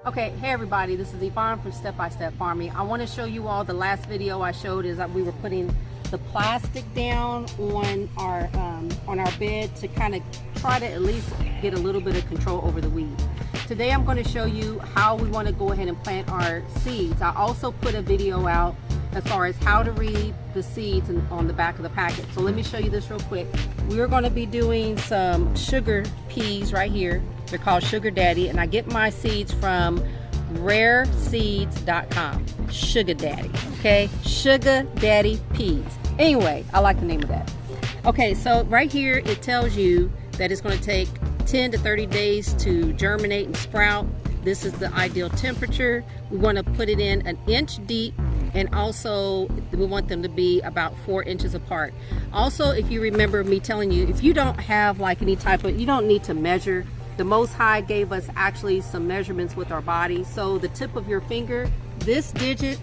Okay, hey everybody, this is Yvonne from Step by Step Farming. I want to show you all the last video I showed is that we were putting the plastic down on our bed to kind of try to at least get a little bit of control over the weeds. Today I'm going to show you how we want to go ahead and plant our seeds. I also put a video out as far as how to read the seeds on the back of the packet. So let me show you this real quick. We're going to be doing some sugar peas right here. They're called Sugar Daddy, and I get my seeds from rareseeds.com. Sugar Daddy, okay? Sugar Daddy peas. Anyway, I like the name of that. Okay, so right here it tells you that it's going to take 10 to 30 days to germinate and sprout. This is the ideal temperature. We want to put it in 1 inch deep, and also we want them to be about 4 inches apart. Also, if you remember me telling you, if you don't have like any type of, you don't need to measure. The Most High gave us actually some measurements with our body. So the tip of your finger, this digit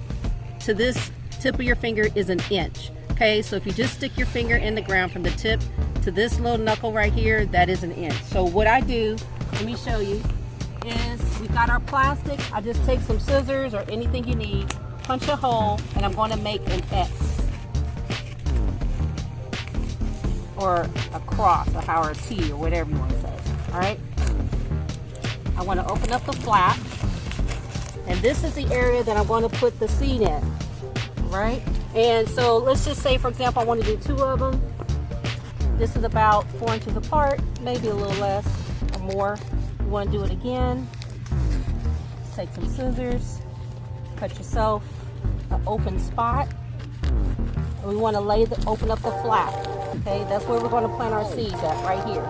to this tip of your finger is 1 inch. Okay, so if you just stick your finger in the ground from the tip to this little knuckle right here, that is 1 inch. So what I do, let me show you, is we got our plastic. I just take some scissors or anything you need, punch a hole, and I'm going to make an X or a cross or a T or whatever you want to say. All right, I want to open up the flap, and this is the area that I'm going to put the seed in, right? And so let's just say, for example, I want to do 2 of them. This is about 4 inches apart, maybe a little less or more. You want to do it again. Take some scissors, cut yourself an open spot, and we want to open up the flap. Okay, that's where we're going to plant our seeds at, right here.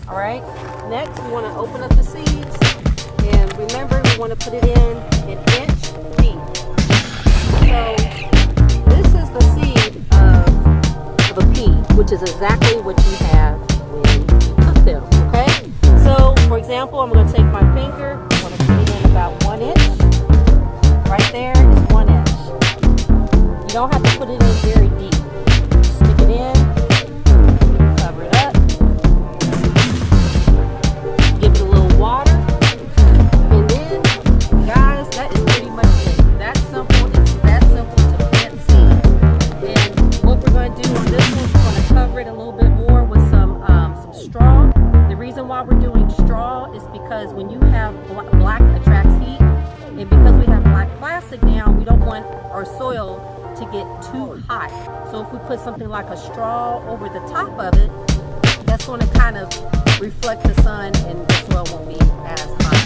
All right, next we want to open up the seeds, and remember we want to put it in 1 inch deep. So this is the seed of a pea, which is exactly what you have when you cook them. Okay, so for example, I'm going to take my finger, I'm going to put it in about 1 inch. Right there is 1 inch. You don't have to put it in very deep. Stick it in, cover it up, give it a little water, and then, guys, that is pretty much it. That's simple. It's that simple to plant seeds. And what we're going to do on this one, we're going to cover it a little bit more with some straw. The reason why we're doing straw is because when you have black attracts heat, and because we have black plastic now, we don't want our soil to get too hot. So if we put something like a straw over the top of it, that's going to kind of reflect the sun, and the soil won't be as hot.